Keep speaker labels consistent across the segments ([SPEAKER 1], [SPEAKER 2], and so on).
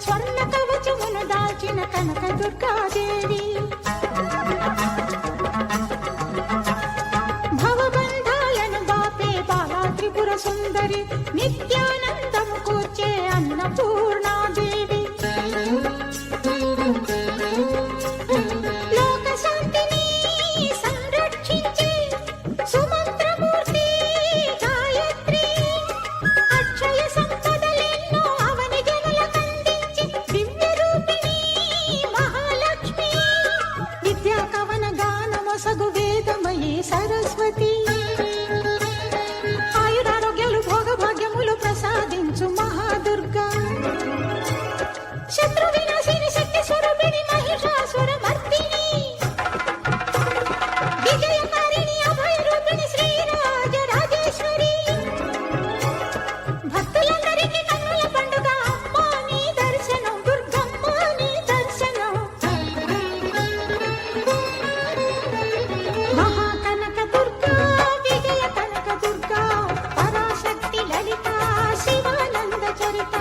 [SPEAKER 1] స్వర్ణ కవచమును దాల్చిన కనక దుర్గాదేవి భవబంధాలను బాపే బాలా త్రిపుర సుందరి నిత్యానందము కూర్చే అన్నపూర్ణాదేవి లోక శాంతిని సంరక్షించే సుమంత్రమూర్తి గాయత్రి అక్షయ సంపదలెన్నో అవని జనులకందించి దివ్య రూపిణి మహాలక్ష్మి విద్యా కవన గానమొసగు వేదమయీ సరస్వతి ఆయురారోగ్యాలు భోగభాగ్యములు ప్రసాదించు మహాదుర్గా శత్రు వినాశిని శక్తి స్వరూపిణి మహిషాసుర మర్దిని విజయకారిణి అభయ రూపిణి శ్రీరాజ రాజేశ్వరి భక్తులందరికీ కన్నుల పండుగ అమ్మా నీ దర్శనం దుర్గమ్మ నీ దర్శనం మహాకనక దుర్గా విజయ కనక దుర్గా పరాశక్తి లలిత శివానంద చరిత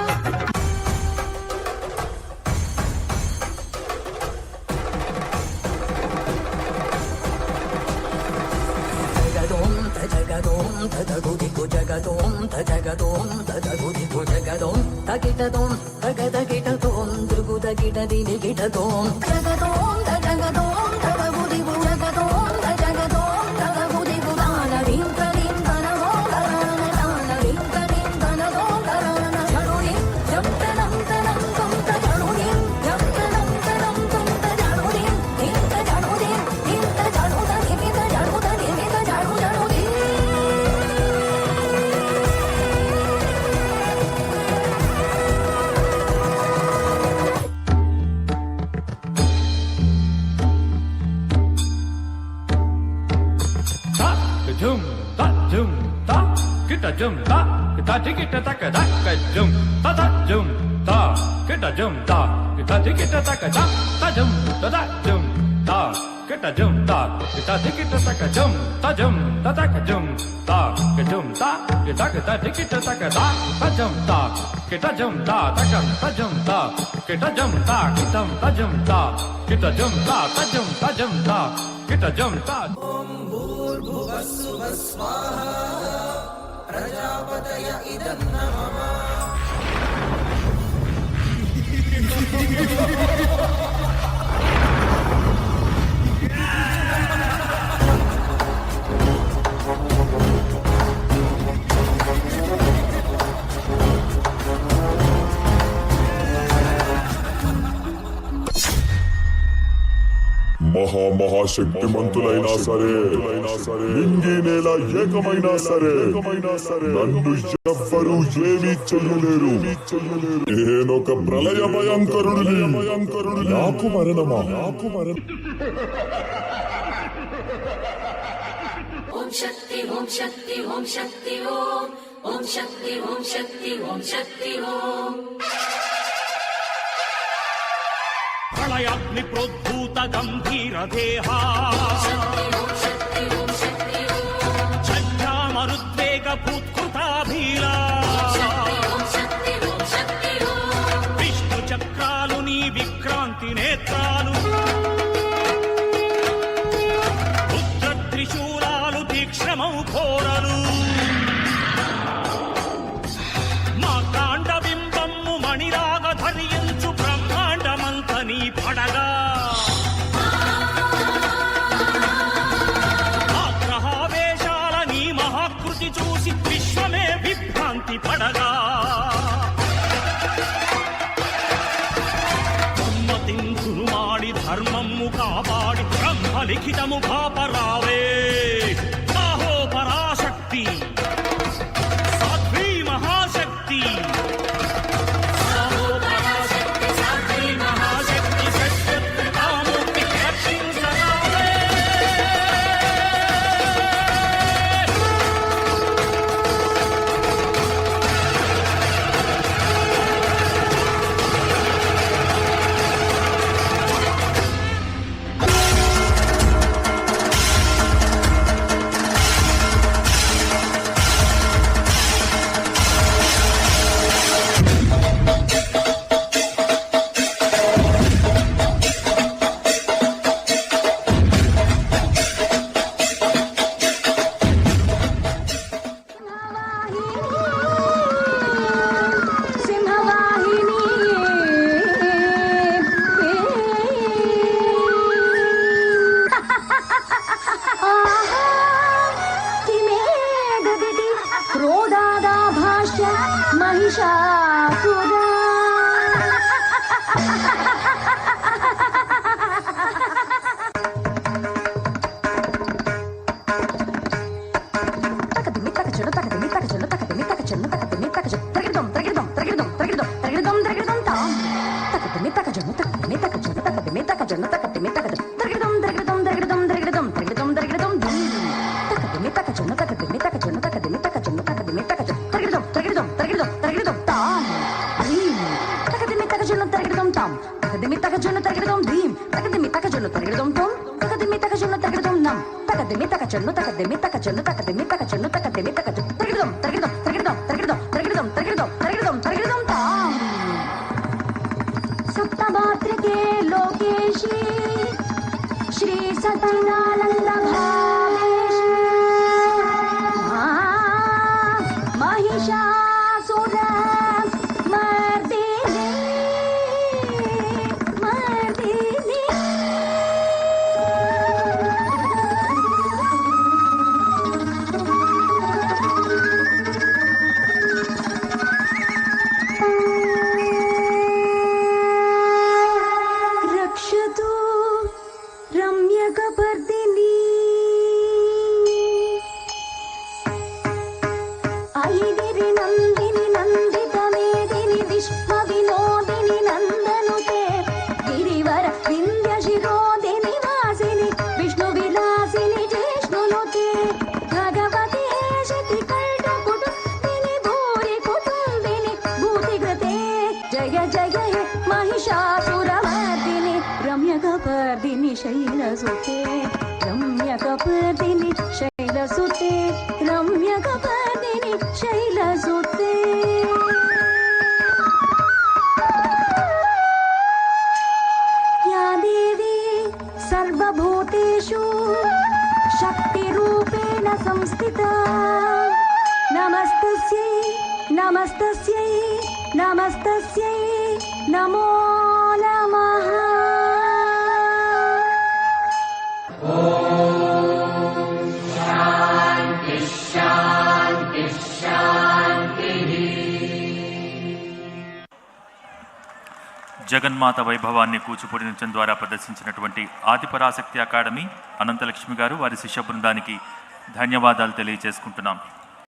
[SPEAKER 2] జగదోం తదగుదిగు జగదోం తజగదోం తదగుదిగు జగదోం తగిటదోం తగదగిటదోం దృగుదగిట దినిగిటదోం జగదోం తజగదోం తదగుదిగు జగదోం తజగదోం తదగుదిగు దానవీం కరీం తనగోం తరణ దానవీం కరీం తనగోం తరణ జడురీం జంతనం తనం తుంత జడురీం జంతనం తనం తుంత జడురీం ఇంత జడురీం ఇంత జడుద నిమిత జడుద నిమిత జడు జడురీం
[SPEAKER 3] jum ta kita jum ta kita dikita taka taka jum ta jum ta kita jum ta kita dikita taka ta jum ta jum ta kita jum ta kita dikita taka jum ta taka jum ta kita jum ta kita dikita taka ta jum ta kita jum ta ta jum ta kita jum ta kita jum ta kita jum ta ta jum ta kita jum ta
[SPEAKER 4] भूर्भुवस्सुवः स्वाहा प्रजापतय इदं नमः
[SPEAKER 5] మహాశక్తిమంతులైనా సరే నింగి నేల ఏకమైనా సరే నన్ను ఎవ్వరూ ఏమీ చెయ్యలేరు. నేనొక ప్రళయ భయంకరుడిని. నాకు మరణమా?
[SPEAKER 6] ఓం శక్తి ఓం శక్తి ఓం శక్తి ఓం ఓం శక్తి ఓం శక్తి ఓం శక్తి ఓం
[SPEAKER 7] ప్రళయాగ్ని ప్రోద్భూత గంభీర దేహా ఛామరుద్వేగ భూత్కృతాభీరా విష్ణు చక్రాలు నీ విక్రాంతి నేత్రాలు రుద్ర త్రిశూలాలు తీక్ష్ణమౌ ఘోరలు మా కాండ బింబమ్ము మణిరాగ ధరించు నీ పడగా ఆగ్రహావేశాల నీ మహాకృతి చూసి విశ్వమే విభ్రాంతి పడగా ధర్మతింకును మాడి ధర్మము కాపాడి బ్రహ్మలిఖితము కాపరావే ఆహో పరాశక్తి సాధ్వీ మహాశక్తి
[SPEAKER 1] सप्तमात्रिके लोकेशी श्री सच्चिदानंद भावेशी महिषासुर मर्दिनी रक्षतु रम्यकपर्दिनी ऐगिरि नन्दिनि नन्दितमेदिनि विश्वविनोदिनि नन्दनुते गिरिवर विन्ध्यशिरोदिनि वासिनि विष्णुविलासिनि जिष्णुनुते भगवती शतिकल्पकुटुम्बिनि भूरि कुटुम्बिनि भूतिकृते जय जय हे महिषासुरमर्दिनि रम्यकपर्दिनि शैलसुते रम्यकपर्दिनि शैलसुते रम्यकपर्दिनि शैलसुते या देवी सर्वभूतेषु शक्तिरूपेण संस्थिता नमस्तस्यै नमस्तस्यै नमस्तस्यै नमो नमः
[SPEAKER 8] జగన్మాత వైభవాన్ని కూచిపూడి నృత్యం ద్వారా ప్రదర్శించినటువంటి ఆదిపరాశక్తి అకాడమీ అనంతలక్ష్మి గారు వారి శిష్య బృందానికి ధన్యవాదాలు తెలియజేసుకుంటున్నాం.